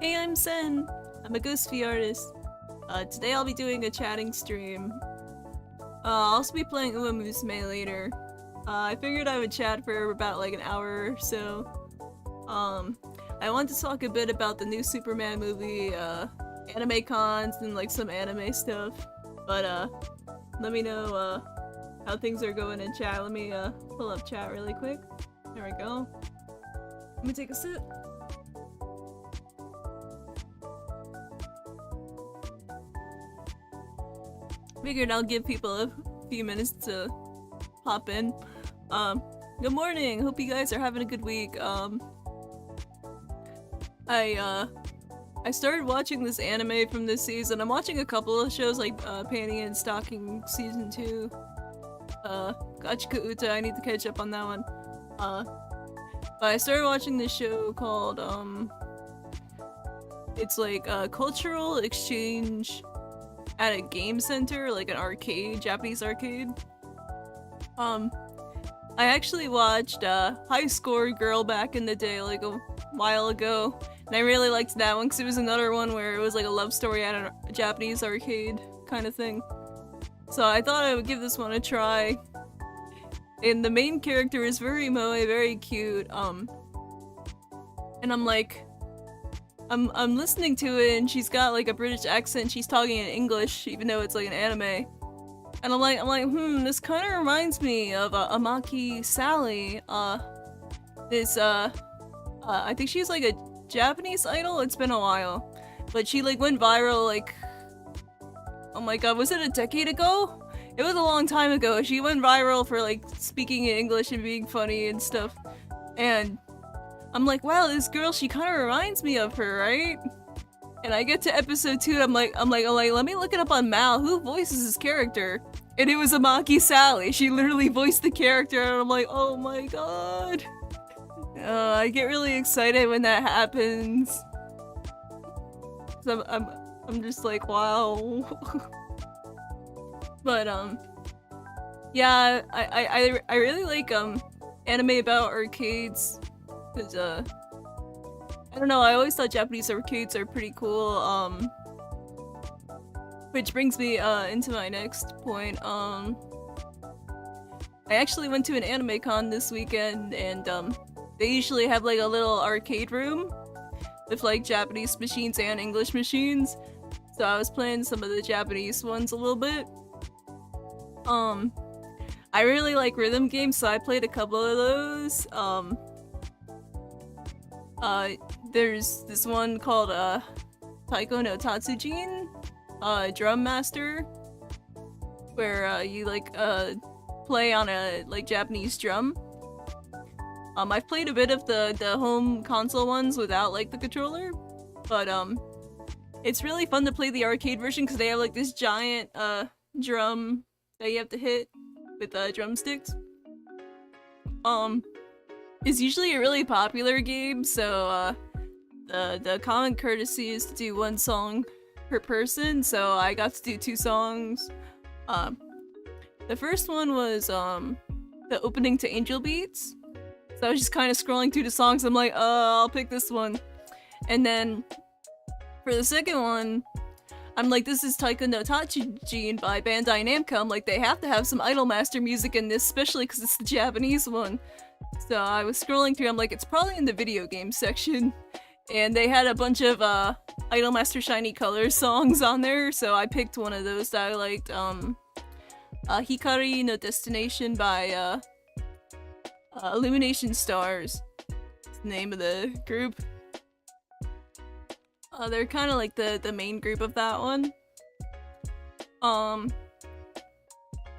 Hey, I'm Sen. I'm a Ghostfy artist. Today I'll be doing a chatting stream. I'll also be playing Uma Musume later. I figured I would chat for about like an hour or so. I want to talk a bit about the new Superman movie, anime cons, and like some anime stuff. But let me know how things are going in chat. Let me pull up chat really quick. There we go. Let me take a sip. Figured I'll give people a few minutes to pop in. Good morning. Hope you guys are having a good week. I started watching this anime from this season. I'm watching a couple of shows like Panty and Stocking season 2. Gachika Uta, I need to catch up on that one. But I started watching this show called it's like a cultural exchange at a game center, like an arcade, Japanese arcade. I actually watched High Score Girl back in the day, like a while ago, and I really liked that one because it was another one where it was like a love story at a Japanese arcade kind of thing. So I thought I would give this one a try. And the main character is very moe, very cute, and I'm like, I'm listening to it and she's got like a British accent, she's talking in English even though it's like an anime. And I'm like, this kind of reminds me of Amaki Sally. I think she's like a Japanese idol, it's been a while. But she like went viral like, oh my god, was it a decade ago? It was a long time ago. She went viral for like speaking in English and being funny and stuff. And I'm like, wow, this girl, she kind of reminds me of her, right? And I get to episode 2, I'm like, let me look it up on Mal. Who voices this character? And it was Amaki Sally. She literally voiced the character, and I'm like, oh my god. I get really excited when that happens. So I'm just like, wow. But yeah, I really like anime about arcades. Cause I don't know, I always thought Japanese arcades are pretty cool, which brings me into my next point. I actually went to an anime con this weekend, and they usually have like a little arcade room with like Japanese machines and English machines, so I was playing some of the Japanese ones a little bit. I really like rhythm games, so I played a couple of those. There's this one called Taiko no Tatsujin, Drum Master, where you like play on a like Japanese drum. I've played a bit of the home console ones without like the controller, but it's really fun to play the arcade version because they have like this giant drum that you have to hit with drumsticks. It's usually a really popular game, so the common courtesy is to do one song per person, so I got to do 2 songs. The first one was the opening to Angel Beats, so I was just kind of scrolling through the songs. I'm like, I'll pick this one. And then for the second one, I'm like, this is Taiko no Tatsujin by Bandai Namco. I'm like, they have to have some Idolmaster music in this, especially because it's the Japanese one. So I was scrolling through, I'm like, it's probably in the video game section. And they had a bunch of Idolmaster Shiny Colors songs on there, so I picked one of those that I liked. Hikari no Destination by Illumination Stars. That's the name of the group. They're kind of like the main group of that one.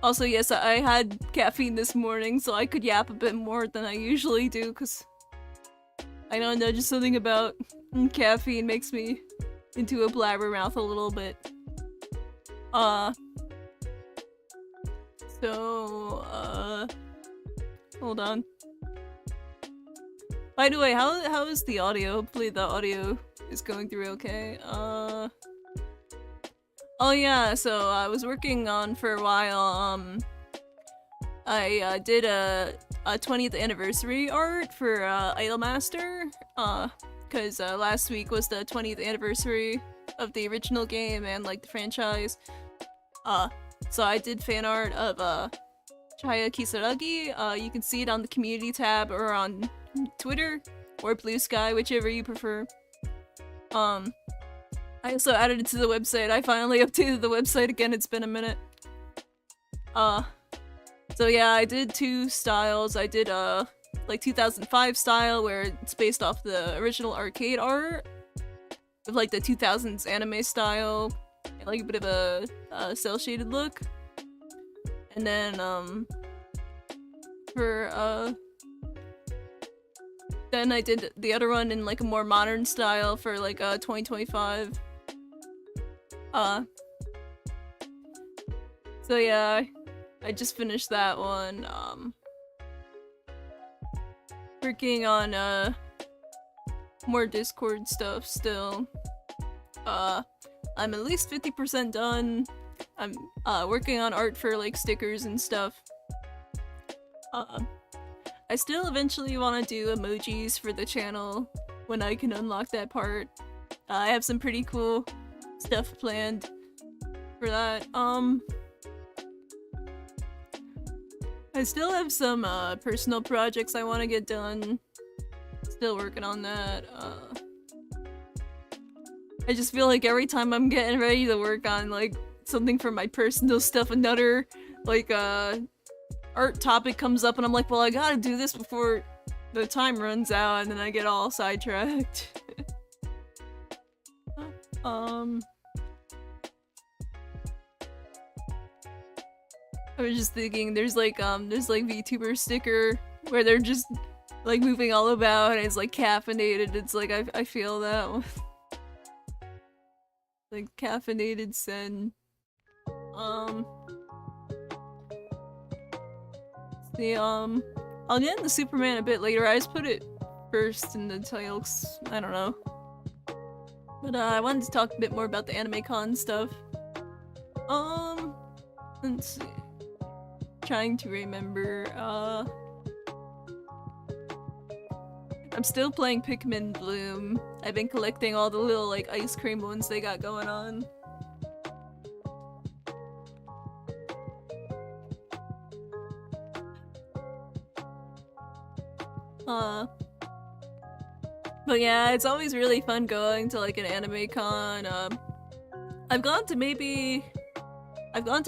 Also, yes, I had caffeine this morning, so I could yap a bit more than I usually do, because I don't know, just something about caffeine makes me into a blabbermouth a little bit. Hold on. By the way, how is the audio? Hopefully the audio is going through okay. Oh yeah, so I was working on for a while, I did a 20th anniversary art for Idolmaster, because last week was the 20th anniversary of the original game and like the franchise. So I did fan art of Chaya Kisaragi. You can see it on the community tab or on Twitter or Blue Sky, whichever you prefer. I also added it to the website. I finally updated the website again, it's been a minute. So yeah, I did 2 styles. I did like 2005 style where it's based off the original arcade art with like the 2000s anime style and like a bit of a cel shaded look. And then then I did the other one in like a more modern style for like 2025. So yeah, I just finished that one. Working on more Discord stuff still. I'm at least 50% done. I'm working on art for like stickers and stuff. I still eventually want to do emojis for the channel when I can unlock that part. I have some pretty cool stuff planned for that. I still have some personal projects I want to get done. Still working on that. I just feel like every time I'm getting ready to work on like something for my personal stuff, another like art topic comes up and I'm like, well, I gotta do this before the time runs out, and then I get all sidetracked. I was just thinking, there's like VTuber sticker where they're just like moving all about and it's like caffeinated. It's like I feel that one. Like caffeinated sen. I'll get into Superman a bit later. I just put it first in the title 'cause I don't know. But I wanted to talk a bit more about the anime con stuff. Let's see. Trying to remember, I'm still playing Pikmin Bloom. I've been collecting all the little like ice cream ones they got going on. But yeah, it's always really fun going to like an anime con. I've gone to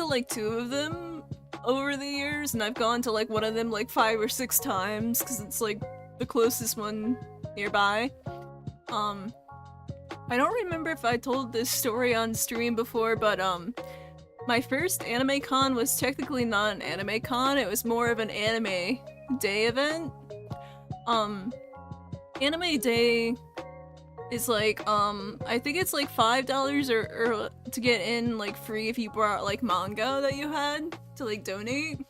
like 2 of them over the years, and I've gone to like one of them like 5 or 6 times because it's like the closest one nearby. I don't remember if I told this story on stream before, but my first anime con was technically not an anime con, it was more of an anime day event. Anime day is like, I think it's like $5 or to get in, like free if you brought like manga that you had to like donate.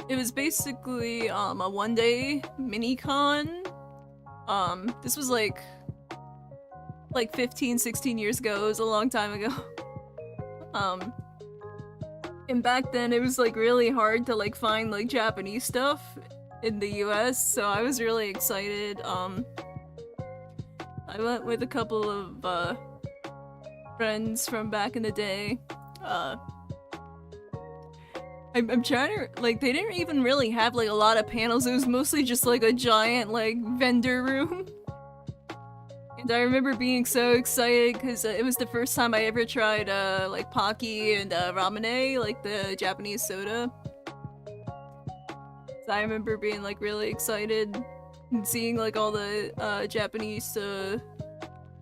It was basically a 1-day mini con. This was like 15, 16 years ago. It was a long time ago. And back then it was like really hard to like find like Japanese stuff in the US, so I was really excited. I went with a couple of friends from back in the day. I'm trying to, like, they didn't even really have like a lot of panels. It was mostly just like a giant like vendor room. And I remember being so excited because it was the first time I ever tried like Pocky and Ramune, like the Japanese soda. So I remember being like really excited and seeing like all the Japanese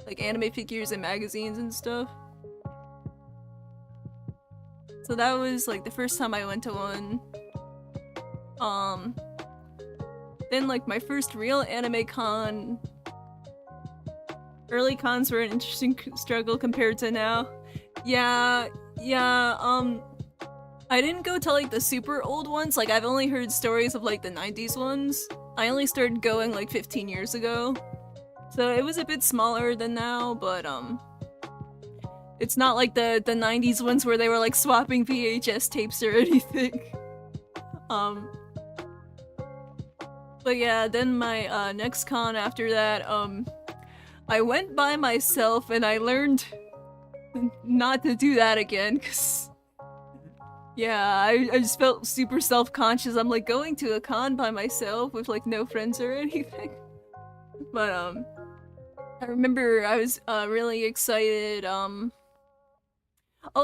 like anime figures and magazines and stuff. So that was like the first time I went to one. Then like my first real anime con. Early cons were an interesting struggle compared to now. Yeah, I didn't go to like the super old ones. Like I've only heard stories of like the 90s ones. I only started going like 15 years ago. So it was a bit smaller than now, but it's not like the 90s ones where they were like swapping VHS tapes or anything. But yeah, then my next con after that, I went by myself and I learned not to do that again, cause yeah, I just felt super self-conscious. I'm like going to a con by myself with like no friends or anything. But I remember I was really excited. Oh,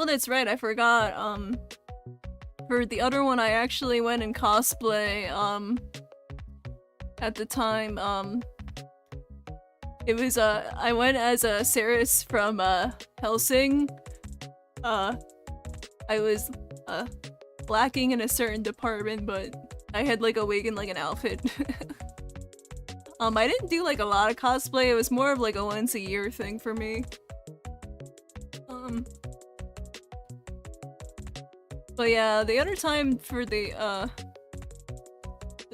that's right, I forgot. For the other one, I actually went in cosplay. At the time, it was I went as a Ceres from Helsing. I was lacking in a certain department, but I had like a wig and like an outfit. I didn't do like a lot of cosplay. It was more of like a once a year thing for me. But yeah, the other time for the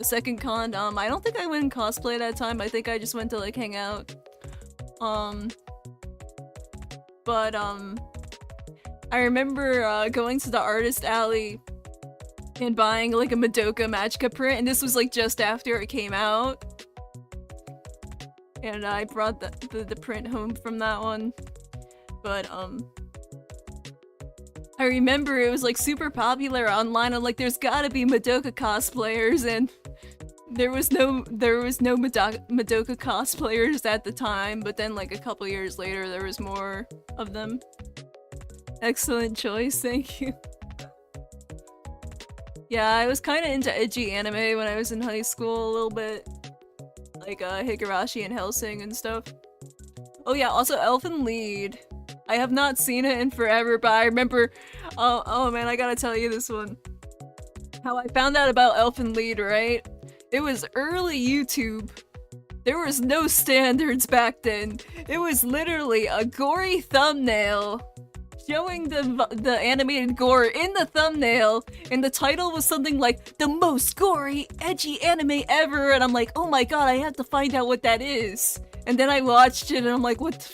second con, I don't think I went in cosplay that time. I think I just went to like hang out. But I remember going to the artist alley and buying like a Madoka Magica print, and this was like just after it came out. And I brought the print home from that one. But I remember it was like super popular online. I'm like, there's gotta be Madoka cosplayers, and there was no Madoka cosplayers at the time, but then like a couple years later there was more of them. Excellent choice, thank you. Yeah, I was kind of into edgy anime when I was in high school a little bit. Like Higurashi and Hellsing and stuff. Oh yeah, also Elfen Lied. I have not seen it in forever, but I remember, oh man, I gotta tell you this one. How I found out about Elfen Lied, right? It was early YouTube. There was no standards back then. It was literally a gory thumbnail showing the animated gore in the thumbnail, and the title was something like the most gory, edgy anime ever, and I'm like, oh my god, I have to find out what that is. And then I watched it and I'm like, what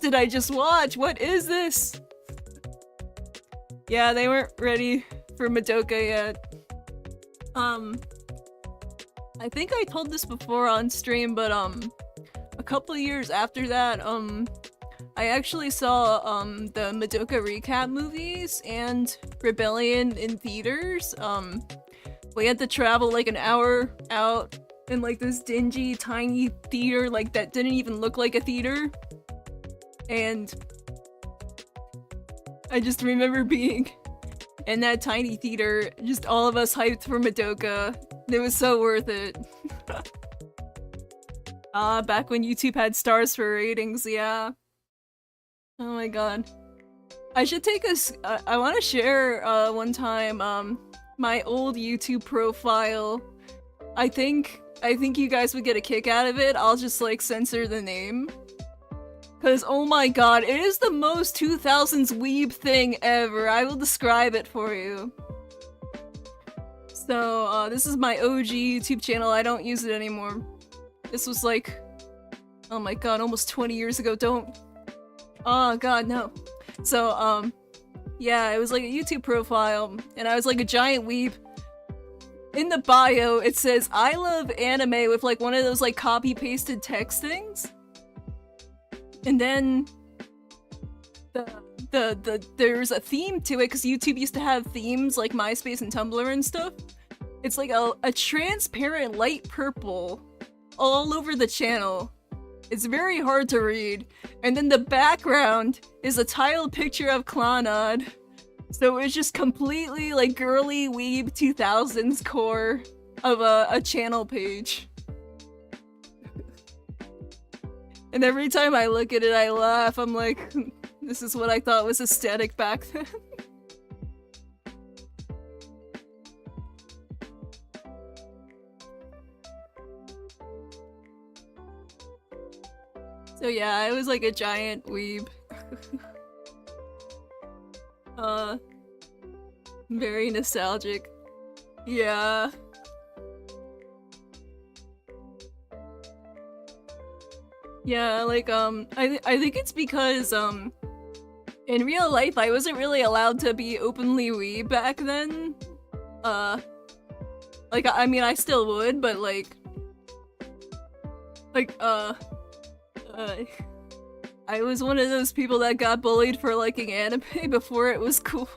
did I just watch? What is this? Yeah, they weren't ready for Madoka yet. I think I told this before on stream, but a couple of years after that, I actually saw the Madoka recap movies and Rebellion in theaters. We had to travel like an hour out in like this dingy tiny theater like that didn't even look like a theater. And I just remember being in that tiny theater, just all of us hyped for Madoka. It was so worth it. Back when YouTube had stars for ratings, yeah. Oh my god. I should take I want to share one time my old YouTube profile. I think you guys would get a kick out of it. I'll just like censor the name. Cause oh my god, it is the most 2000s weeb thing ever. I will describe it for you. So this is my OG YouTube channel. I don't use it anymore. This was like, oh my god, almost 20 years ago. Don't. Oh god, no. So yeah, it was like a YouTube profile, and I was like a giant weeb. In the bio, it says, I love anime with like one of those like copy-pasted text things. And then there's a theme to it, because YouTube used to have themes like MySpace and Tumblr and stuff. It's like a transparent light purple all over the channel. It's very hard to read. And then the background is a tiled picture of Clannad. So it's just completely like girly weeb 2000s core of a channel page. And every time I look at it, I laugh. I'm like, this is what I thought was aesthetic back then. So yeah, I was like a giant weeb. Very nostalgic. Yeah. Yeah, like, I think it's because, in real life, I wasn't really allowed to be openly weeb back then. Like, I mean, I still would, but, like, Like, I was one of those people that got bullied for liking anime before it was cool.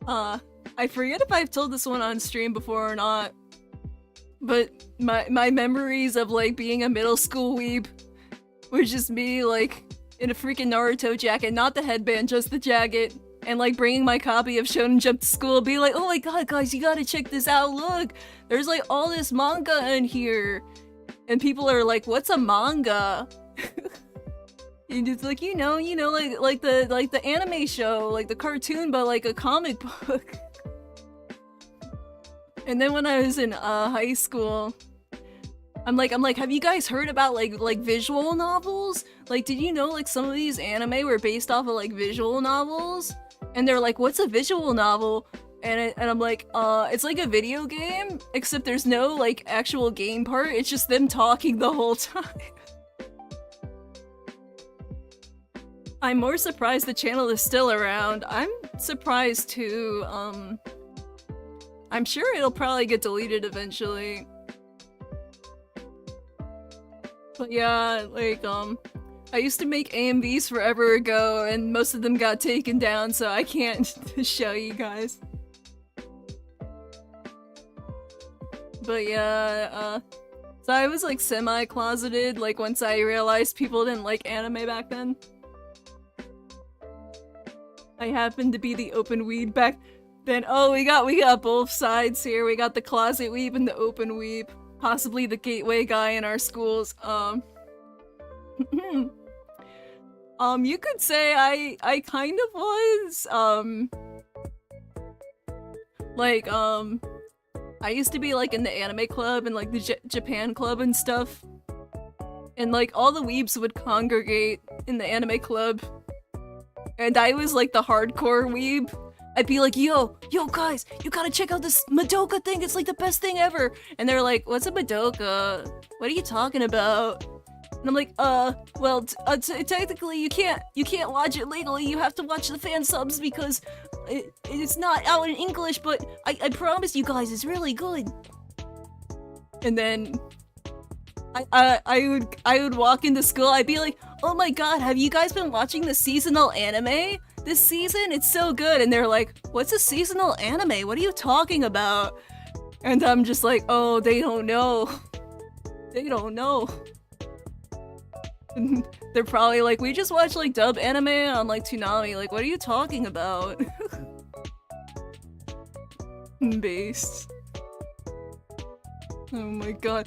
I forget if I've told this one on stream before or not, but my memories of like being a middle school weeb was just me like in a freaking Naruto jacket, not the headband, just the jacket, and like bringing my copy of Shonen Jump to school, be like, oh my god guys, you gotta check this out, look, there's like all this manga in here. And people are like, what's a manga? And it's like, you know, like the anime show, like the cartoon, but like a comic book. And then when I was in high school, I'm like, have you guys heard about like visual novels? Like, did you know like some of these anime were based off of like visual novels? And they're like, what's a visual novel? And I'm like, it's like a video game, except there's no like actual game part, it's just them talking the whole time. I'm more surprised the channel is still around. I'm surprised too. I'm sure it'll probably get deleted eventually. But yeah, like, I used to make AMVs forever ago, and most of them got taken down, so I can't show you guys. But yeah, so I was like semi-closeted, like once I realized people didn't like anime back then. I happened to be the open weeb back then. Oh, we got both sides here. We got the closet weeb and the open weeb. Possibly the gateway guy in our schools. You could say I kind of was, like, I used to be like in the anime club and like the Japan club and stuff. And like all the weebs would congregate in the anime club. And I was like the hardcore weeb. I'd be like, yo guys, you gotta check out this Madoka thing, it's like the best thing ever! And they're like, what's a Madoka? What are you talking about? And I'm like, well, technically you can't watch it legally, you have to watch the fan subs because it's not out in English, but I promise you guys, it's really good. And then I would walk into school, I'd be like, oh my god, have you guys been watching the seasonal anime? This season? It's so good. And they're like, what's a seasonal anime? What are you talking about? And I'm just like, oh, they don't know. They don't know. And they're probably like, we just watch like dub anime on like Toonami. Like, what are you talking about? Based. Oh my god.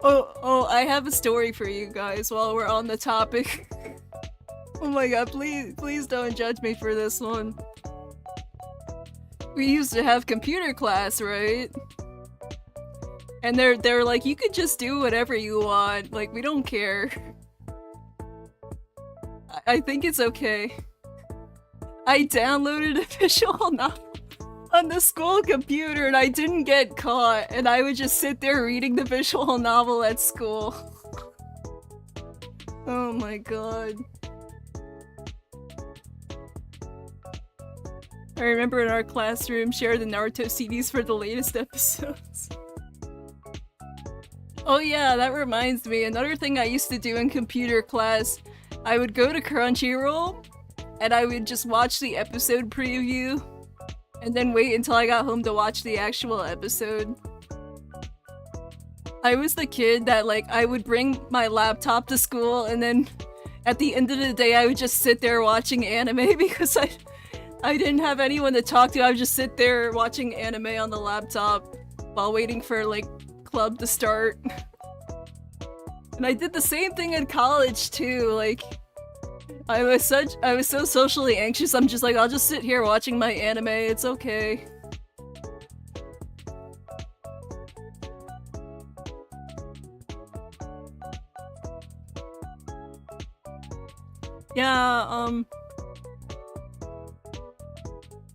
Oh, I have a story for you guys while we're on the topic. Oh my god, please don't judge me for this one. We used to have computer class, right? And they're like, you could just do whatever you want, like, we don't care. I think it's okay. I downloaded a visual novel on the school computer and I didn't get caught, and I would just sit there reading the visual novel at school. Oh my god. I remember in our classroom, shared the Naruto CDs for the latest episodes. Oh yeah, that reminds me, another thing I used to do in computer class, I would go to Crunchyroll, and I would just watch the episode preview, and then wait until I got home to watch the actual episode. I was the kid that, like, I would bring my laptop to school, and then at the end of the day I would just sit there watching anime because I didn't have anyone to talk to. I would just sit there watching anime on the laptop while waiting for, like, club to start. And I did the same thing in college, too. Like, I was so socially anxious, I'm just like, I'll just sit here watching my anime, it's okay. Yeah,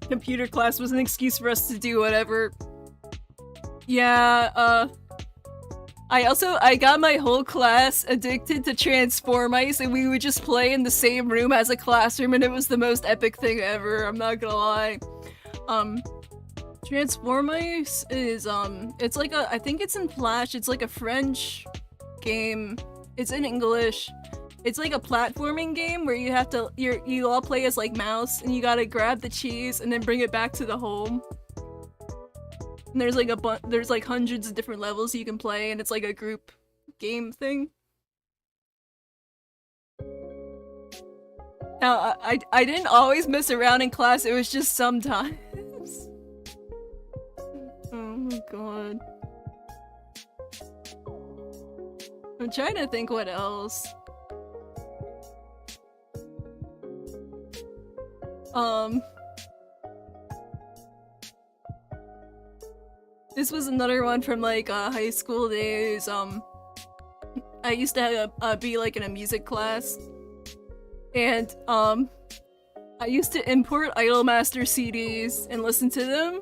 computer class was an excuse for us to do whatever. Yeah, I got my whole class addicted to Transformice, and we would just play in the same room as a classroom, and it was the most epic thing ever, I'm not gonna lie. Transformers is it's like a, I think it's in Flash, it's like a French game. It's in English. It's like a platforming game where you have to you all play as like mouse and you gotta grab the cheese and then bring it back to the home. And there's like there's like hundreds of different levels you can play and it's like a group game thing. Now I didn't always mess around in class, it was just sometimes. Oh my god. I'm trying to think what else. This was another one from like high school days. I used to have, be like in a music class, and I used to import Idolmaster CDs and listen to them.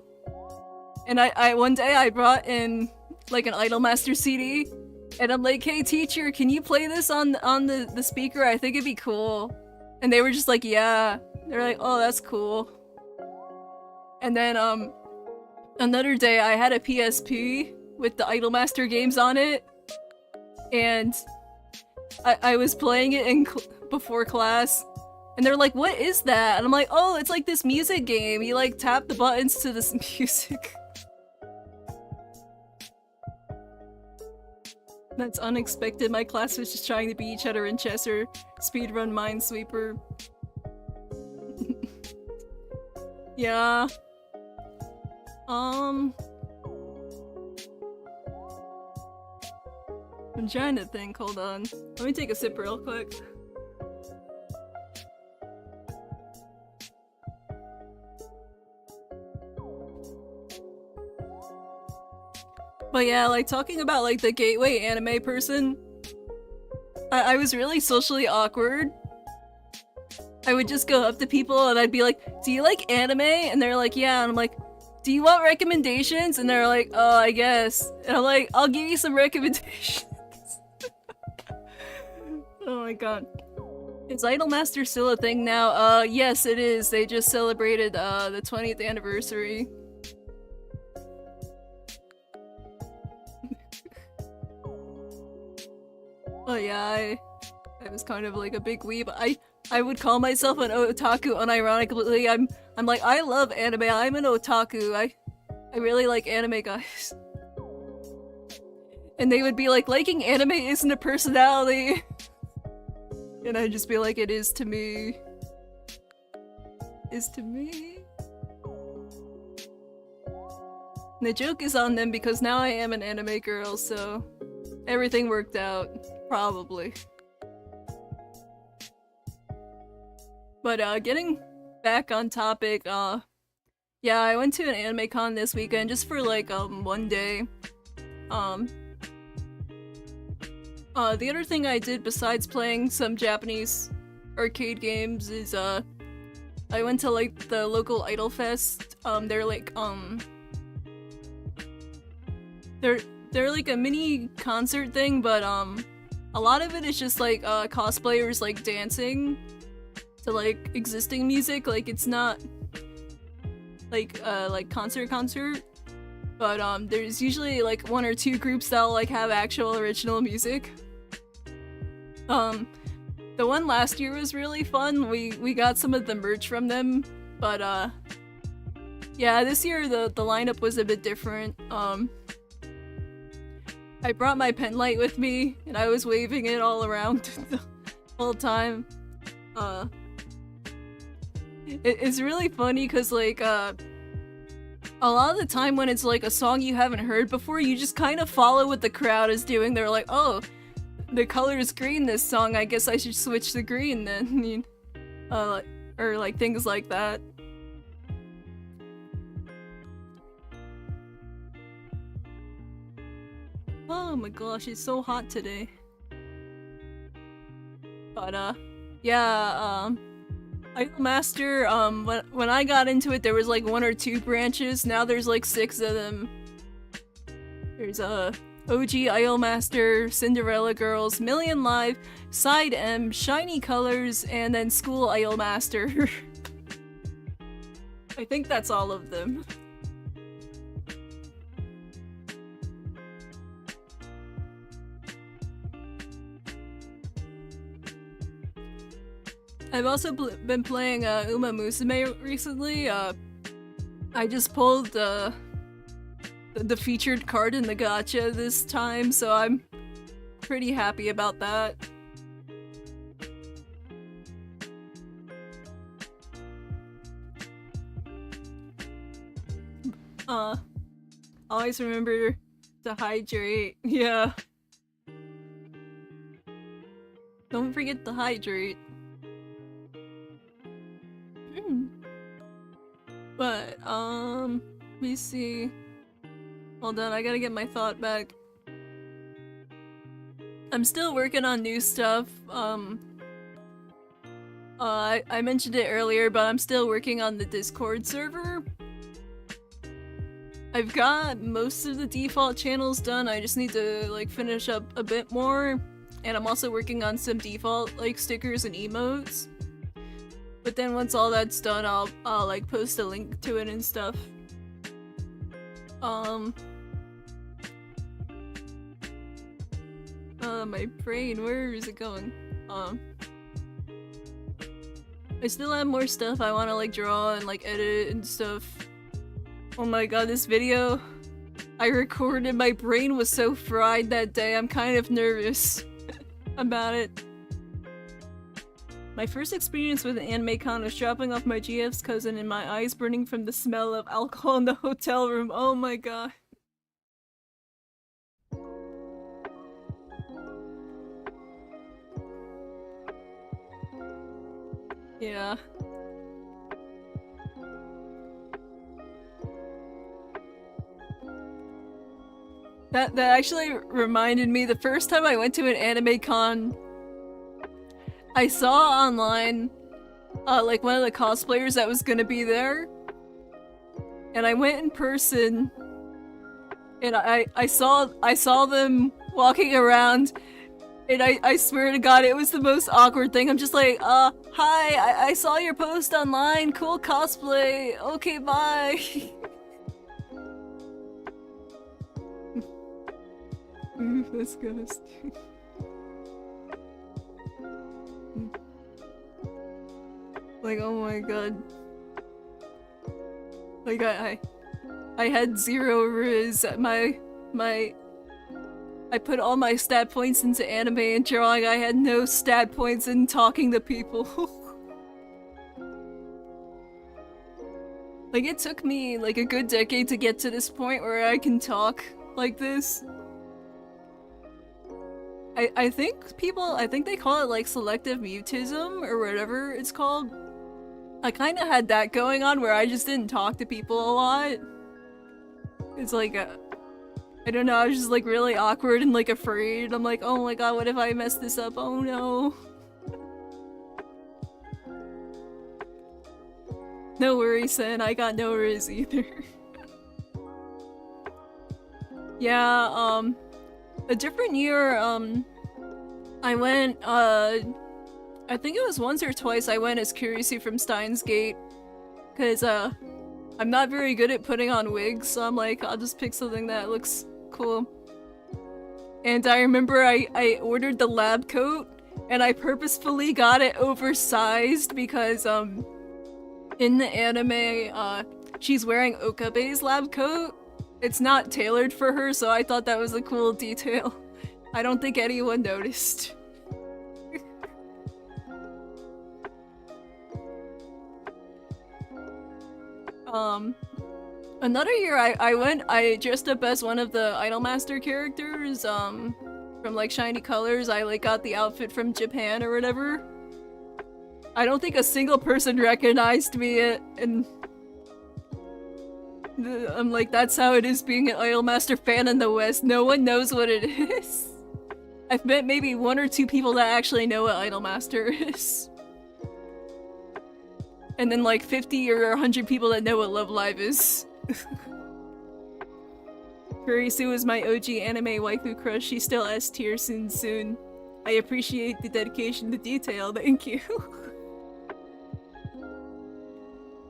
And I one day I brought in like an Idolmaster CD, and I'm like, "Hey teacher, can you play this on the speaker? I think it'd be cool." And they were just like, "Yeah." They're like, "Oh, that's cool." And then another day I had a PSP with the Idolmaster games on it, and I was playing it in before class, and they're like, "What is that?" And I'm like, "Oh, it's like this music game. You like tap the buttons to this music." That's unexpected. My class was just trying to beat each other in chess or speedrun Minesweeper. Yeah. I'm trying to think, hold on. Let me take a sip real quick. But yeah, like talking about like the gateway anime person, I was really socially awkward. I would just go up to people and I'd be like, "Do you like anime?" And they're like, "Yeah." And I'm like, "Do you want recommendations?" And they're like, "Oh, I guess." And I'm like, "I'll give you some recommendations." Oh my god. Is Idolmaster still a thing now? Yes it is. They just celebrated the 20th anniversary. Oh yeah, I was kind of like a big weeb. I would call myself an otaku unironically. I'm like, I love anime, I'm an otaku. I really like anime, guys. And they would be like, liking anime isn't a personality. And I'd just be like, it is to me. Is to me. And the joke is on them because now I am an anime girl, so everything worked out. Probably. But getting back on topic, yeah, I went to an anime con this weekend just for like one day. The other thing I did besides playing some Japanese arcade games is I went to like the local Idol Fest. They're like they're like a mini concert thing, but a lot of it is just like cosplayers like dancing to like existing music. Like it's not like concert, but there's usually like one or two groups that'll like have actual original music. The one last year was really fun. We got some of the merch from them, but yeah, this year the lineup was a bit different. I brought my pen light with me, and I was waving it all around the whole time. It's really funny because, like, a lot of the time when it's, like, a song you haven't heard before, you just kind of follow what the crowd is doing. They're like, "Oh, the color is green this song, I guess I should switch to green then." Or, like, things like that. Oh my gosh, it's so hot today. But yeah, Idolmaster, when I got into it there was like one or two branches, now there's like 6 of them. There's OG Idolmaster, Cinderella Girls, Million Live, Side M, Shiny Colors, and then School Idolmaster. I think that's all of them. I've also been playing Uma Musume recently. I just pulled the featured card in the gacha this time, so I'm pretty happy about that. Always remember to hydrate. Yeah. Don't forget to hydrate. But, let me see. Hold on, I gotta get my thought back. I'm still working on new stuff. I mentioned it earlier, but I'm still working on the Discord server. I've got most of the default channels done, I just need to, like, finish up a bit more. And I'm also working on some default, like, stickers and emotes. But then once all that's done, I'll like, post a link to it and stuff. My brain, where is it going? I still have more stuff I wanna, like, draw and, like, edit and stuff. Oh my god, this video I recorded, my brain was so fried that day, I'm kind of nervous about it. My first experience with an anime con was dropping off my GF's cousin and my eyes burning from the smell of alcohol in the hotel room. Oh my god. Yeah. That actually reminded me, the first time I went to an anime con, I saw online, like, one of the cosplayers that was gonna be there, and I went in person, and I saw them walking around, and I swear to god, it was the most awkward thing. I'm just like, hi, I saw your post online, cool cosplay, okay, bye. This ghost. Like, oh my god. Like, I had 0 riz. I put all my stat points into anime and drawing. I had no stat points in talking to people. Like, it took me, like, a good decade to get to this point where I can talk like this. I think they call it, like, selective mutism, or whatever it's called. I kinda had that going on where I just didn't talk to people a lot. It's like, I don't know, I was just, like, really awkward and, like, afraid. I'm like, oh my god, what if I mess this up? Oh no. No worries, Sen, I got no worries either. Yeah, a different year, I went, I think it was once or twice I went as Kurisu from Steins Gate, cause, I'm not very good at putting on wigs, so I'm like, I'll just pick something that looks cool. And I remember I ordered the lab coat, and I purposefully got it oversized because, in the anime, she's wearing Okabe's lab coat. It's not tailored for her, so I thought that was a cool detail. I don't think anyone noticed. Another year I dressed up as one of the Idolmaster characters, from, like, Shiny Colors. I, like, got the outfit from Japan or whatever. I don't think a single person recognized me, and I'm like, that's how it is being an Idolmaster fan in the West. No one knows what it is. I've met maybe 1 or 2 people that actually know what Idolmaster is. And then like 50 or 100 people that know what Love Live is. Kurisu is my OG anime waifu crush. She's still S tier soon. I appreciate the dedication to detail, thank you.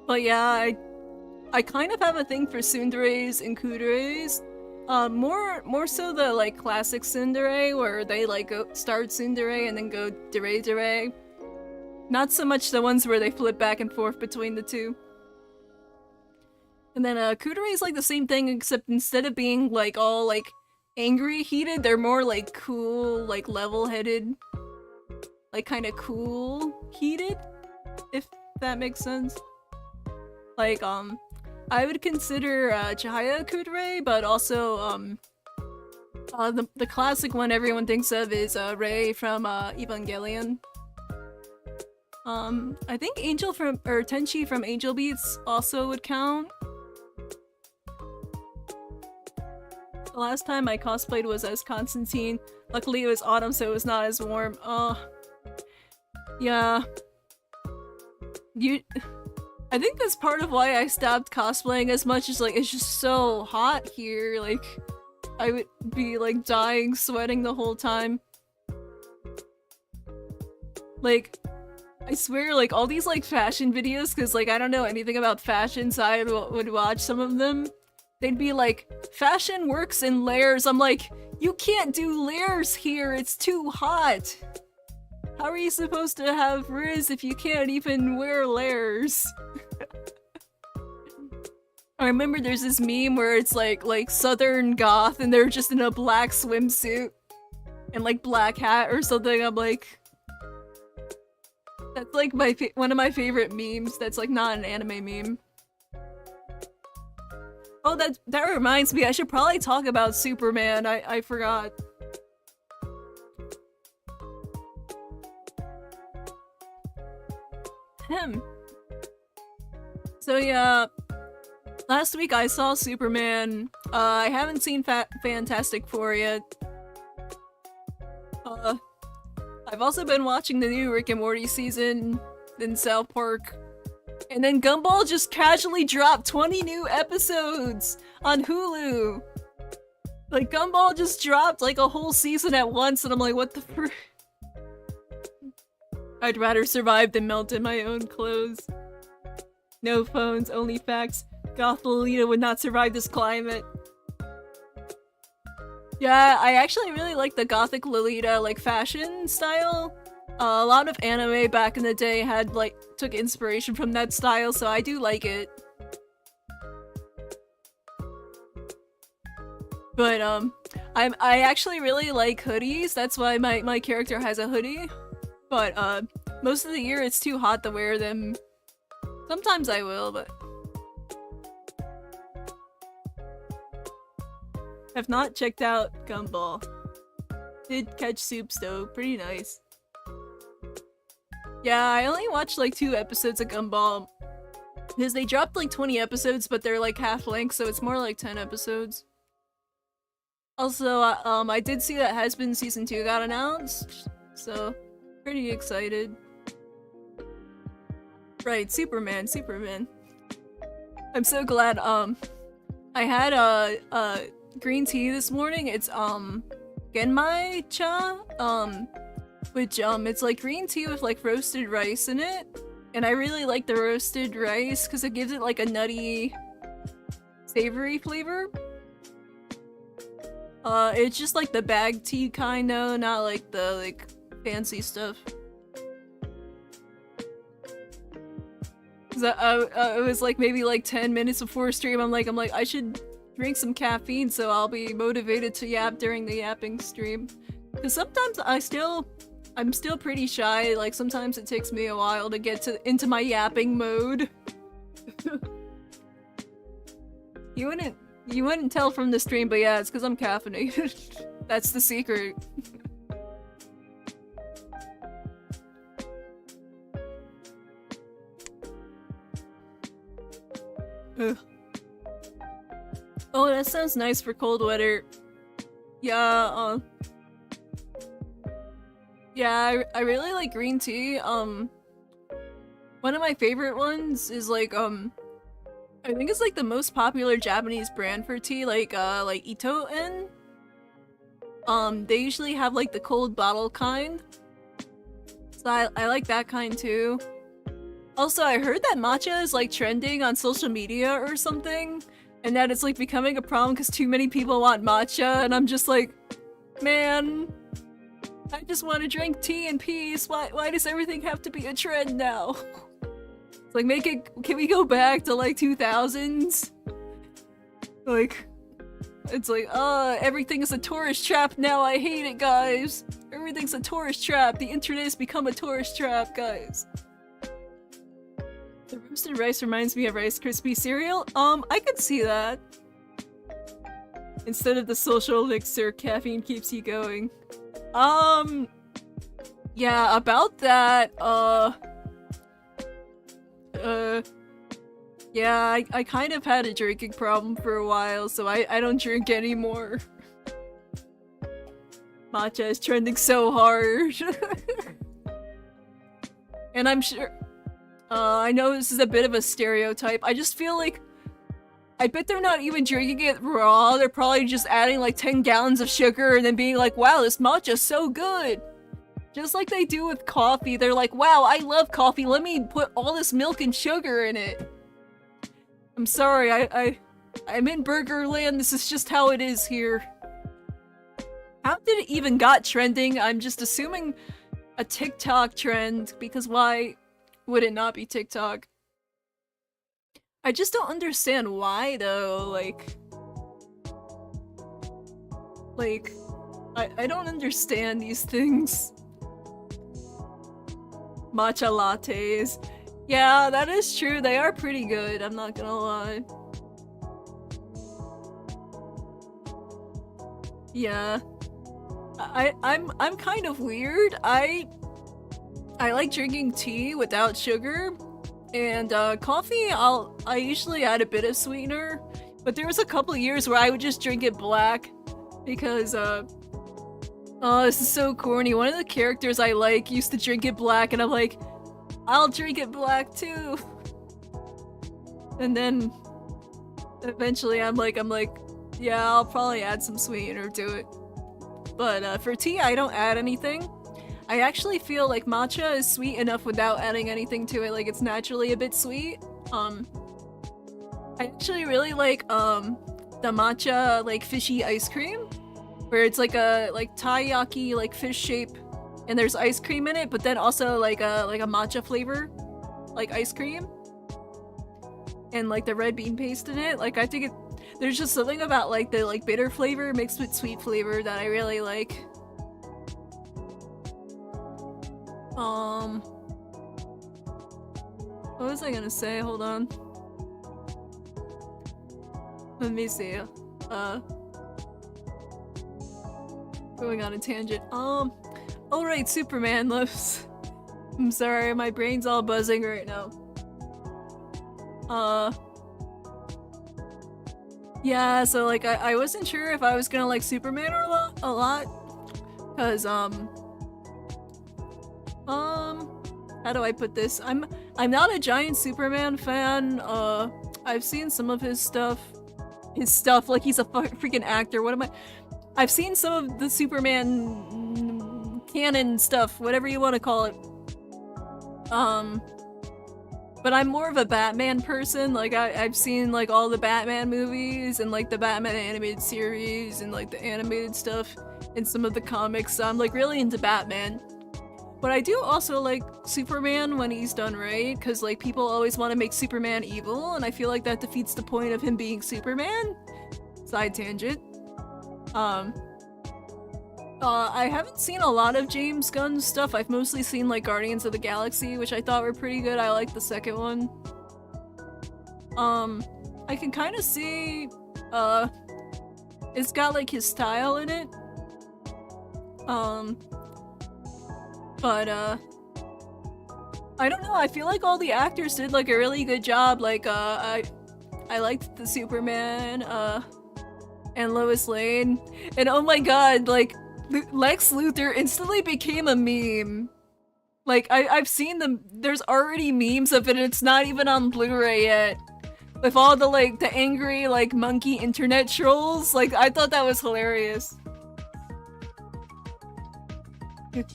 But yeah, I kind of have a thing for tsunderes and kuderes. More so the, like, classic tsundere, where they, like, start tsundere and then go dere. Not so much the ones where they flip back and forth between the two. And then Koorogi is like the same thing, except instead of being like all like angry heated, they're more like cool, like level-headed, like kind of cool heated, if that makes sense. Like I would consider Chihaya Koorogi, but also the classic one everyone thinks of is Rei from Evangelion. I think Angel from or Tenchi from Angel Beats also would count. The last time I cosplayed was as Constantine. Luckily it was autumn, so it was not as warm. Oh, yeah. I think that's part of why I stopped cosplaying as much, is like it's just so hot here. Like I would be like dying, sweating the whole time. Like I swear, like all these like fashion videos, because like I don't know anything about fashion, so I would watch some of them. They'd be like, fashion works in layers. I'm like, you can't do layers here, it's too hot. How are you supposed to have riz if you can't even wear layers? I remember there's this meme where it's like Southern goth and they're just in a black swimsuit and like black hat or something. I'm like, that's like one of my favorite memes that's like not an anime meme. Oh, that reminds me, I should probably talk about Superman. I forgot. So yeah, last week I saw Superman. I haven't seen Fantastic Four yet. I've also been watching the new Rick and Morty season in South Park. And then Gumball just casually dropped 20 new episodes on Hulu. Like, Gumball just dropped like a whole season at once, and I'm like, what the frick? I'd rather survive than melt in my own clothes. No phones, only facts. Goth Lolita would not survive this climate. Yeah, I actually really like the Gothic Lolita, like, fashion style. A lot of anime back in the day had, like, took inspiration from that style, so I do like it. But, I actually really like hoodies, that's why my character has a hoodie. But, most of the year it's too hot to wear them. Sometimes I will, but... Have not checked out Gumball. Did catch Soups though, pretty nice. Yeah, I only watched like 2 episodes of Gumball. Because they dropped like 20 episodes, but they're like half length, so it's more like 10 episodes. Also, I did see that Has-Been Season 2 got announced, so pretty excited. Right, Superman. I'm so glad, I had green tea this morning. It's, Genmai cha, which, it's like green tea with like roasted rice in it. And I really like the roasted rice because it gives it like a nutty, savory flavor. It's just like the bag tea kind though, not like the like fancy stuff. Cause it was like maybe like 10 minutes before stream. I'm like I should drink some caffeine so I'll be motivated to yap during the yapping stream. Cause sometimes I'm still pretty shy. Like sometimes it takes me a while to get into my yapping mode. You wouldn't tell from the stream, but yeah, it's because I'm caffeinated. That's the secret. Ugh. Oh, that sounds nice for cold weather. Yeah, yeah, I really like green tea. One of my favorite ones is like, I think it's like the most popular Japanese brand for tea, like Ito-en. They usually have like the cold bottle kind. So I like that kind too. Also, I heard that matcha is like trending on social media or something, and that it's like becoming a problem because too many people want matcha, and I'm just like, man, I just want to drink tea in peace. Why does everything have to be a trend now? It's like, can we go back to like 2000s? Like, it's like, everything is a tourist trap now. I hate it, guys. Everything's a tourist trap. The internet has become a tourist trap, guys. The roasted rice reminds me of Rice Krispie cereal. I could see that. Instead of the social elixir, caffeine keeps you going. Yeah, about that, yeah, I kind of had a drinking problem for a while, so I don't drink anymore. Matcha is trending so hard. And I'm sure, I know this is a bit of a stereotype, I just feel like I bet they're not even drinking it raw, they're probably just adding like 10 gallons of sugar and then being like, wow, this matcha's so good! Just like they do with coffee, they're like, wow, I love coffee, let me put all this milk and sugar in it. I'm sorry, I'm in Burgerland, this is just how it is here. How did it even got trending? I'm just assuming a TikTok trend, because why would it not be TikTok? I just don't understand why though, like, I don't understand these things. Matcha lattes. Yeah, that is true, they are pretty good, I'm not gonna lie. Yeah. I'm kind of weird. I like drinking tea without sugar. And coffee, I usually add a bit of sweetener, but there was a couple years where I would just drink it black because oh, this is so corny. One of the characters I like used to drink it black, and I'm like, I'll drink it black too. And then eventually I'm like, yeah, I'll probably add some sweetener to it. But for tea, I don't add anything. I actually feel like matcha is sweet enough without adding anything to it, like it's naturally a bit sweet. I actually really like the matcha like fishy ice cream, where it's like a taiyaki like fish shape, and there's ice cream in it, but then also like a matcha flavor, like ice cream, and like the red bean paste in it. Like I think there's just something about like the bitter flavor mixed with sweet flavor that I really like. What was I gonna say? Hold on. Let me see. Going on a tangent. Oh right, Superman lives. I'm sorry, my brain's all buzzing right now. Yeah, so like I wasn't sure if I was gonna like Superman a lot, cause how do I put this? I'm not a giant Superman fan. I've seen some of his stuff. Like he's a freaking actor. What am I? I've seen some of the Superman canon stuff, whatever you want to call it. But I'm more of a Batman person. Like I've seen like all the Batman movies and like the Batman animated series and like the animated stuff and some of the comics. So I'm like really into Batman. But I do also like Superman when he's done right, because like people always want to make Superman evil, and I feel like that defeats the point of him being Superman. Side tangent. I haven't seen a lot of James Gunn's stuff. I've mostly seen like Guardians of the Galaxy, which I thought were pretty good. I like the second one. I can kind of see, it's got like his style in it. But I don't know, I feel like all the actors did like a really good job. Like, I liked the Superman, and Lois Lane. And oh my god, like, Lex Luthor instantly became a meme. Like, I've seen them, there's already memes of it, and it's not even on Blu-ray yet. With all the, like, the angry, like, monkey internet trolls. Like, I thought that was hilarious. If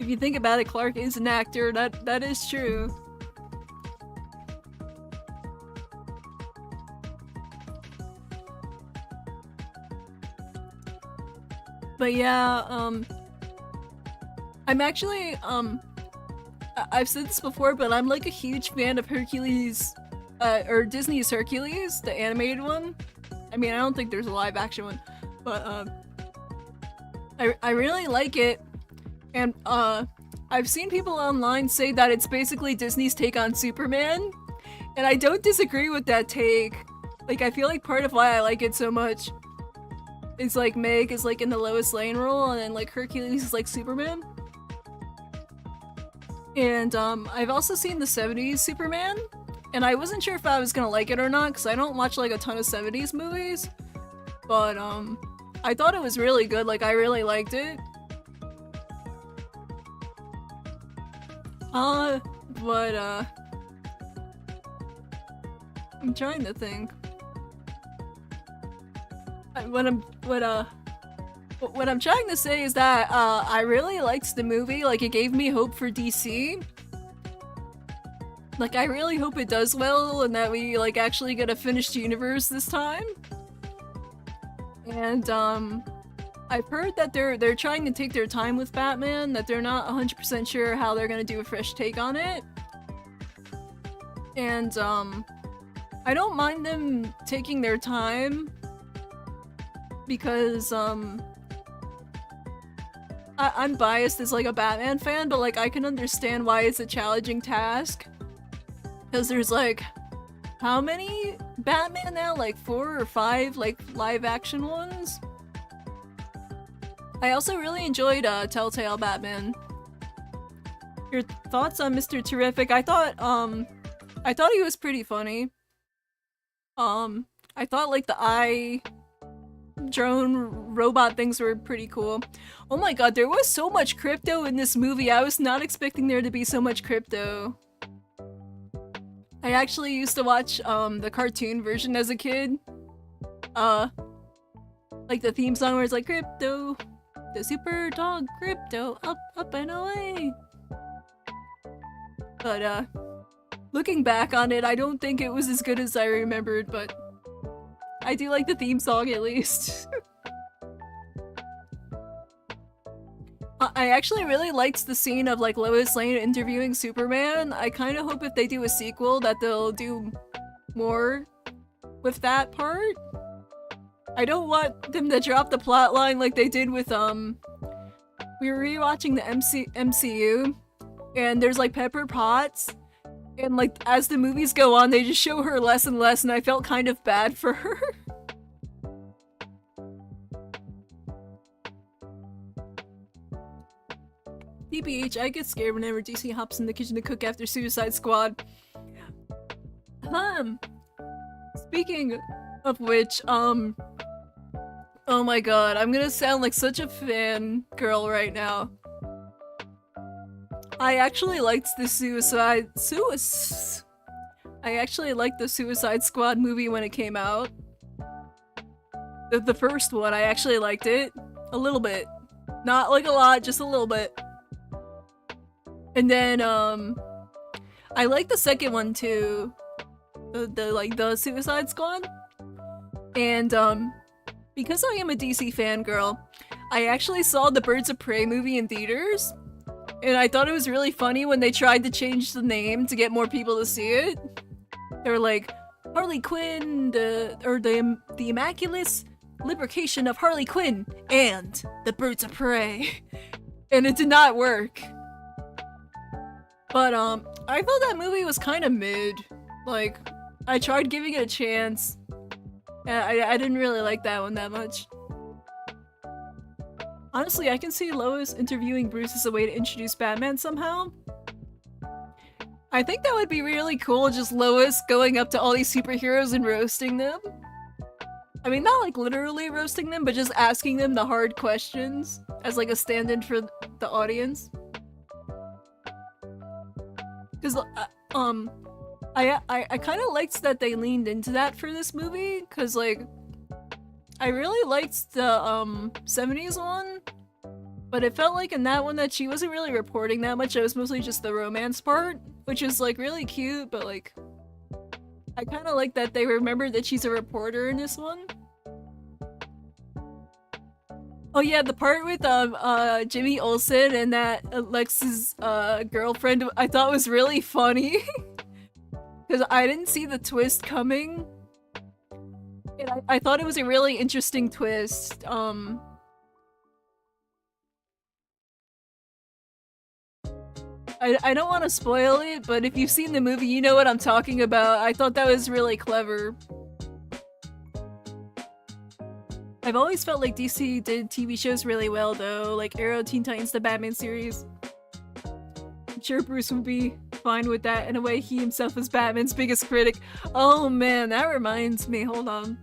you think about it, Clark is an actor, that is true. But yeah, I'm actually, I've said this before, but I'm like a huge fan of Hercules, or Disney's Hercules, the animated one. I mean, I don't think there's a live action one, but, I really like it, and, I've seen people online say that it's basically Disney's take on Superman, and I don't disagree with that take. Like, I feel like part of why I like it so much is like Meg is like in the Lois Lane role, and then like Hercules is like Superman. And I've also seen the 70s Superman, and I wasn't sure if I was gonna like it or not because I don't watch like a ton of 70s movies. But I thought it was really good, like I really liked it. But I'm trying to think. What I'm trying to say is that I really liked the movie. Like, it gave me hope for DC. Like, I really hope it does well and that we like actually get a finished universe this time. And I've heard that they're trying to take their time with Batman, that they're not 100% sure how they're gonna do a fresh take on it. And I don't mind them taking their time because I'm biased as like a Batman fan, but like I can understand why it's a challenging task. Because there's like, how many Batman now? Like 4 or 5 like live action ones? I also really enjoyed Telltale Batman. Your thoughts on Mr. Terrific? I thought he was pretty funny. I thought like the eye drone robot things were pretty cool. Oh my god, there was so much crypto in this movie. I was not expecting there to be so much crypto. I actually used to watch the cartoon version as a kid. Like the theme song where it's like crypto, the super dog crypto, up, up and away. But looking back on it, I don't think it was as good as I remembered, but I do like the theme song at least. I actually really liked the scene of like Lois Lane interviewing Superman. I kind of hope if they do a sequel that they'll do more with that part. I don't want them to drop the plot line like they did with we were rewatching the MCU and there's like Pepper Potts. And like, as the movies go on, they just show her less and less, and I felt kind of bad for her. BBH, I get scared whenever DC hops in the kitchen to cook after Suicide Squad. Speaking of which, oh my god, I'm gonna sound like such a fangirl right now. I actually liked the Suicide Squad movie when it came out. The first one, I actually liked it. A little bit. Not like a lot, just a little bit. And then, I liked the second one too. The Suicide Squad. And, because I am a DC fangirl, I actually saw the Birds of Prey movie in theaters. And I thought it was really funny when they tried to change the name to get more people to see it. They were like, Harley Quinn, the Immaculate Liberation of Harley Quinn and the Birds of Prey. And it did not work. But I thought that movie was kind of mid. Like, I tried giving it a chance. And I didn't really like that one that much. Honestly, I can see Lois interviewing Bruce as a way to introduce Batman somehow. I think that would be really cool, just Lois going up to all these superheroes and roasting them. I mean, not like literally roasting them, but just asking them the hard questions as like a stand-in for the audience. Because, I kind of liked that they leaned into that for this movie, because like, I really liked the 70s one, but it felt like in that one that she wasn't really reporting that much. It was mostly just the romance part, which is like really cute, but like, I kind of like that they remembered that she's a reporter in this one. Oh yeah, the part with Jimmy Olsen and that Alexa's girlfriend I thought was really funny. Because I didn't see the twist coming. And I thought it was a really interesting twist. I don't want to spoil it, but if you've seen the movie, you know what I'm talking about. I thought that was really clever. I've always felt like DC did TV shows really well, though, like Arrow, Teen Titans, the Batman series. I'm sure Bruce would be fine with that. In a way, he himself is Batman's biggest critic. Oh man, that reminds me. Hold on.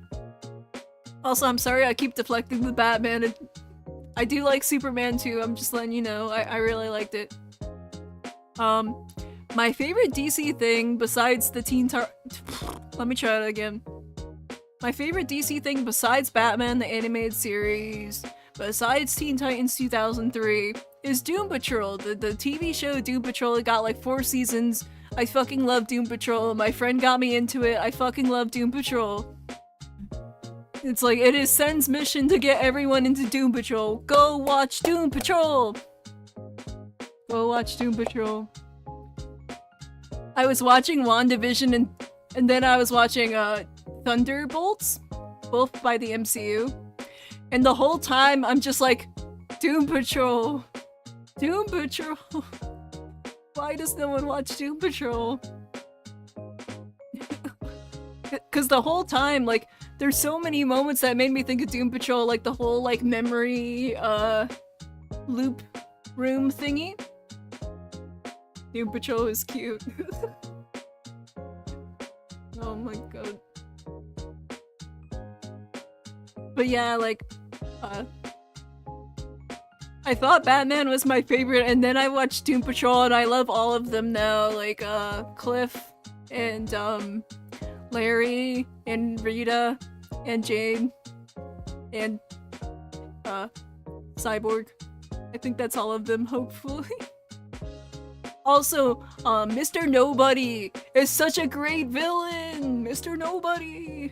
Also, I'm sorry I keep deflecting the Batman. I do like Superman too. I'm just letting you know. I really liked it. My favorite DC thing besides the Let me try it again. My favorite DC thing besides Batman the Animated Series, besides Teen Titans 2003, is Doom Patrol. The TV show Doom Patrol, it got like 4 seasons. I fucking love Doom Patrol. My friend got me into it. I fucking love Doom Patrol. It's like, it is Sen's mission to get everyone into Doom Patrol. Go watch Doom Patrol! Go watch Doom Patrol. I was watching WandaVision and then I was watching Thunderbolts, both by the MCU. And the whole time I'm just like, Doom Patrol. Doom Patrol. Why does no one watch Doom Patrol? Cause the whole time, like, there's so many moments that made me think of Doom Patrol, like the whole like memory loop room thingy. Doom Patrol is cute. Oh my god. But yeah, like, I thought Batman was my favorite, and then I watched Doom Patrol, and I love all of them now, like, Cliff, and, Larry, and Rita, and Jane, and, Cyborg. I think that's all of them, hopefully. Also, Mr. Nobody is such a great villain! Mr. Nobody!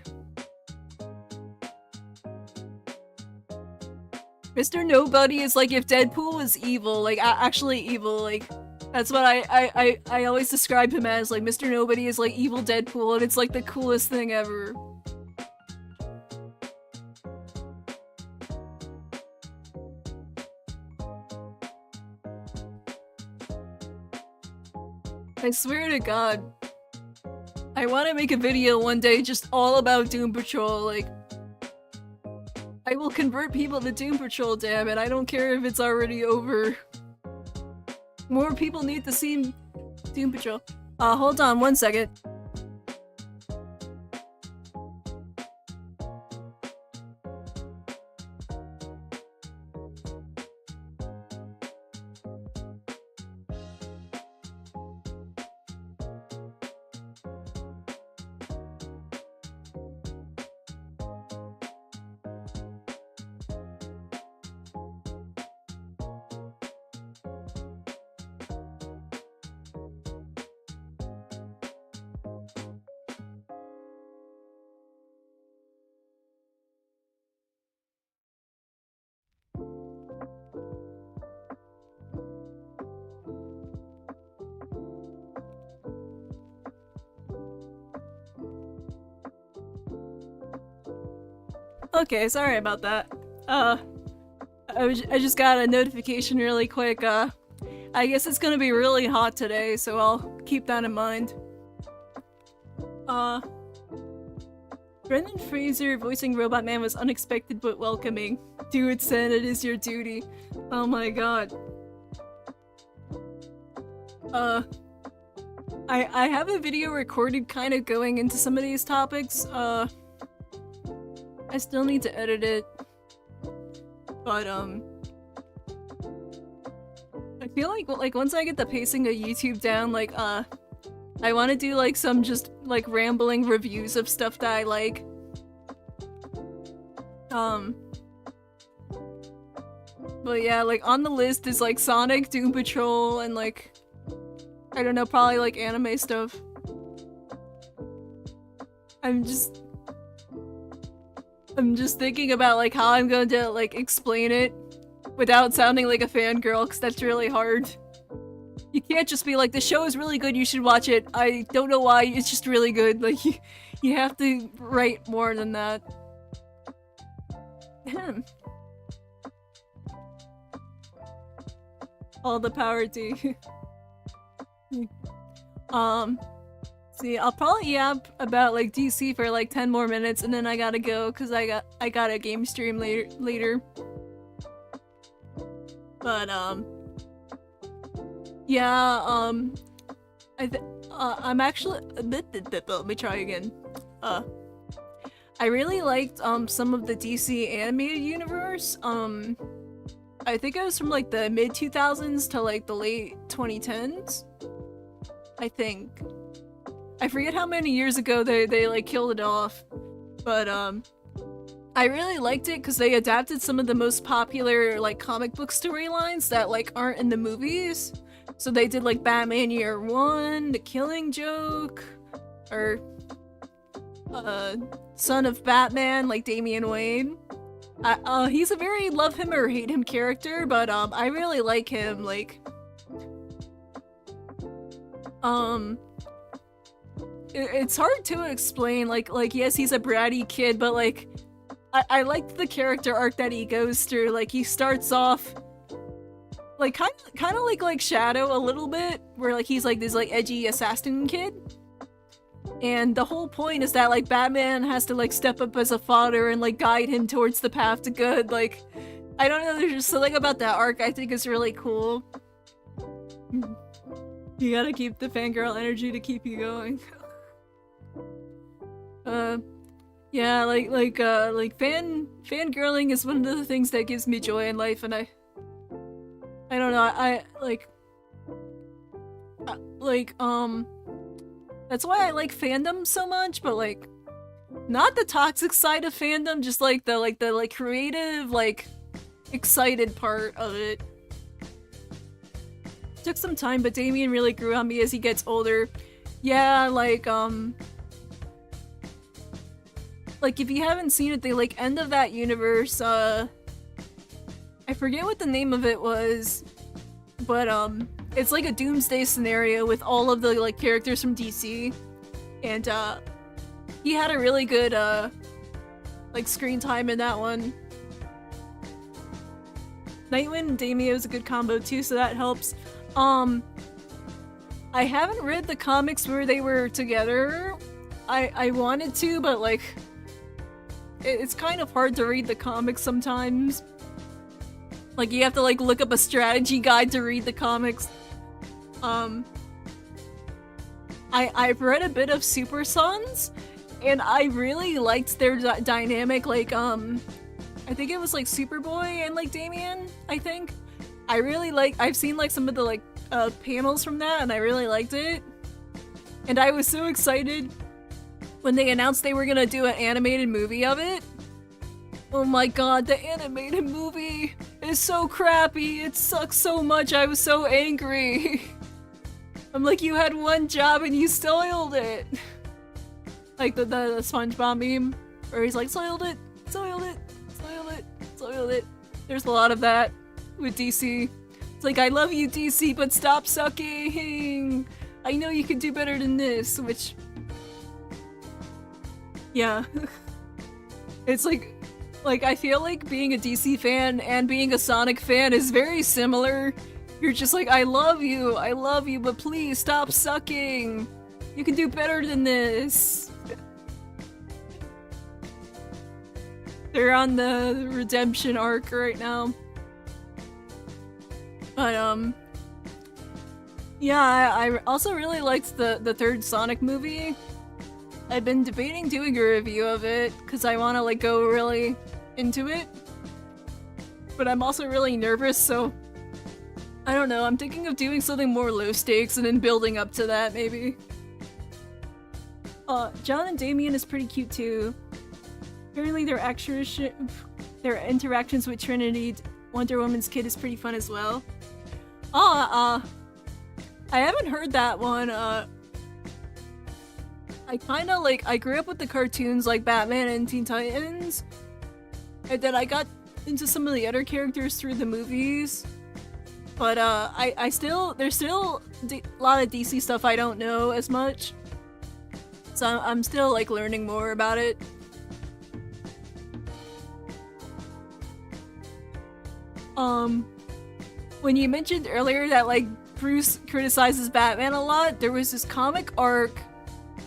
Mr. Nobody is like if Deadpool was evil, like actually evil, like that's what I always describe him as, like Mr. Nobody is like evil Deadpool, and it's like the coolest thing ever. I swear to god. I want to make a video one day just all about Doom Patrol, like I will convert people to Doom Patrol, damn it. I don't care if it's already over. More people need to see Doom Patrol. Hold on one second. Okay, sorry about that. I just got a notification really quick. I guess it's gonna be really hot today, so I'll keep that in mind. Brendan Fraser voicing Robot Man was unexpected but welcoming. Do it, Sen, it is your duty. Oh my god. I have a video recorded kind of going into some of these topics. I still need to edit it. But, I feel like once I get the pacing of YouTube down, like, I want to do, like, some just, like, rambling reviews of stuff that I like. But yeah, like, on the list is, like, Sonic, Doom Patrol, and, like, I don't know, probably, like, anime stuff. I'm just... I'm just thinking about like how I'm going to like explain it without sounding like a fangirl, because that's really hard. You can't just be like, the show is really good, you should watch it. I don't know why, it's just really good. Like, you have to write more than that. All the power to see, I'll probably yap about like DC for like 10 more minutes and then I gotta go because I got a game stream later. But yeah, I'm actually let me try again. I really liked some of the DC animated universe. I think it was from like the mid 2000s to like the late 2010s. I think. I forget how many years ago they like killed it off. But I really liked it because they adapted some of the most popular like comic book storylines that like aren't in the movies. So they did like Batman Year One, The Killing Joke, or Son of Batman, like Damian Wayne. He's a very love him or hate him character, but I really like him. Like, it's hard to explain. Like yes, he's a bratty kid, but like I liked the character arc that he goes through. Like he starts off like kind of like Shadow a little bit, where like he's like this like edgy assassin kid. And the whole point is that like Batman has to like step up as a father and like guide him towards the path to good. Like, I don't know, there's just something about that arc I think is really cool. You gotta keep the fangirl energy to keep you going. Yeah, like fangirling is one of the things that gives me joy in life, and I don't know, I that's why I like fandom so much, but like not the toxic side of fandom, just like the creative, like excited part of it. Took some time, but Damien really grew on me as he gets older. Yeah, like if you haven't seen it, they like end of that universe, I forget what the name of it was, but it's like a doomsday scenario with all of the like characters from DC, and he had a really good like screen time in that one. Nightwing and Damien was a good combo too, so that helps. I haven't read the comics where they were together. I wanted to, but like it's kind of hard to read the comics sometimes. Like you have to like look up a strategy guide to read the comics. I've read a bit of Super Sons, and I really liked their dynamic. Like I think it was like Superboy and like Damien, I think. I've seen like some of the like panels from that, and I really liked it. And I was so excited when they announced they were gonna do an animated movie of it. Oh my god, the animated movie is so crappy, it sucks so much, I was so angry. I'm like, you had one job and you soiled it. Like the SpongeBob meme, where he's like, soiled it, soiled it, soiled it, soiled it. There's a lot of that with DC. It's like, I love you DC, but stop sucking! I know you can do better than this, which... Yeah. It's like I feel like being a DC fan and being a Sonic fan is very similar. You're just like, I love you, but please stop sucking! You can do better than this! They're on the redemption arc right now. But, yeah, I also really liked the third Sonic movie. I've been debating doing a review of it, because I want to, like, go really into it. But I'm also really nervous, so... I don't know, I'm thinking of doing something more low stakes and then building up to that, maybe. John and Damien is pretty cute, too. Apparently their interactions with Trinity, Wonder Woman's kid, is pretty fun as well. I haven't heard that one. I kinda like, I grew up with the cartoons like Batman and Teen Titans, And then I got into some of the other characters through the movies. But I still, there's still a lot of DC stuff I don't know as much. So I'm still like learning more about it. When you mentioned earlier that like Bruce criticizes Batman a lot, there was this comic arc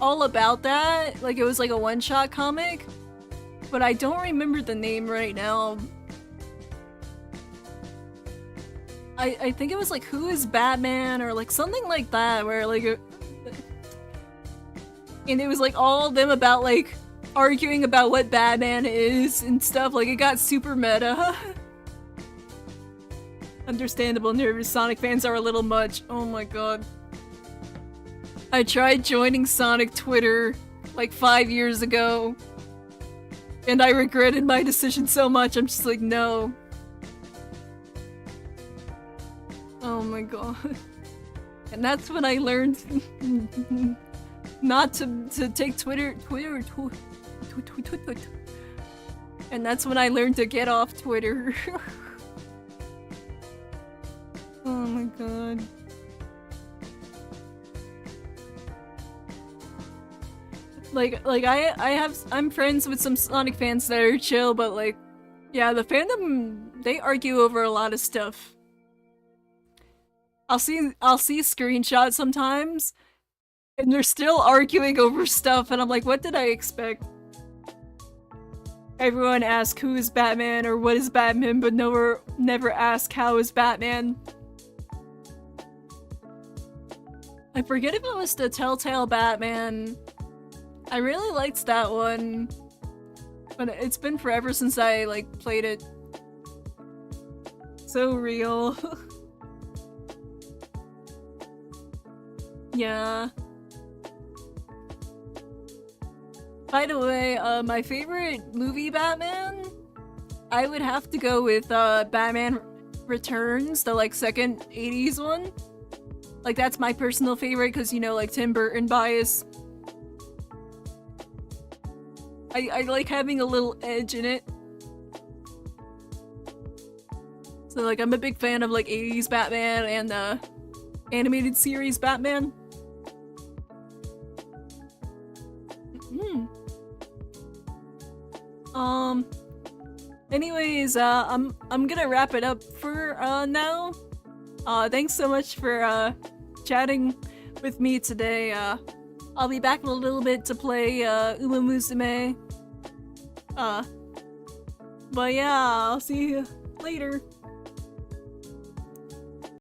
all about that. Like it was like a one-shot comic, but I don't remember the name right now. I think it was like Who is Batman or like something like that, where like and it was like all of them about like arguing about what Batman is and stuff. Like it got super meta. Understandable, nervous Sonic fans are a little much. Oh my god. I tried joining Sonic Twitter like 5 years ago. And I regretted my decision so much, I'm just like, no. Oh my god. And that's when I learned not to take Twitter. And that's when I learned to get off Twitter. Oh my god. I'm friends with some Sonic fans that are chill, but like, yeah, the fandom, they argue over a lot of stuff. I'll see screenshots sometimes, and they're still arguing over stuff, and I'm like, what did I expect? Everyone asks who is Batman or what is Batman, but never ask how is Batman. I forget if it was the Telltale Batman. I really liked that one, but it's been forever since I like played it. So real. Yeah. By the way, my favorite movie Batman, I would have to go with Batman Returns, the like second 80s one. Like that's my personal favorite because, you know, like Tim Burton bias. I like having a little edge in it. So like I'm a big fan of like 80s Batman and animated series Batman. Anyways, I'm gonna wrap it up for now. Thanks so much for chatting with me today. I'll be back in a little bit to play Uma Musume. But yeah, I'll see you later.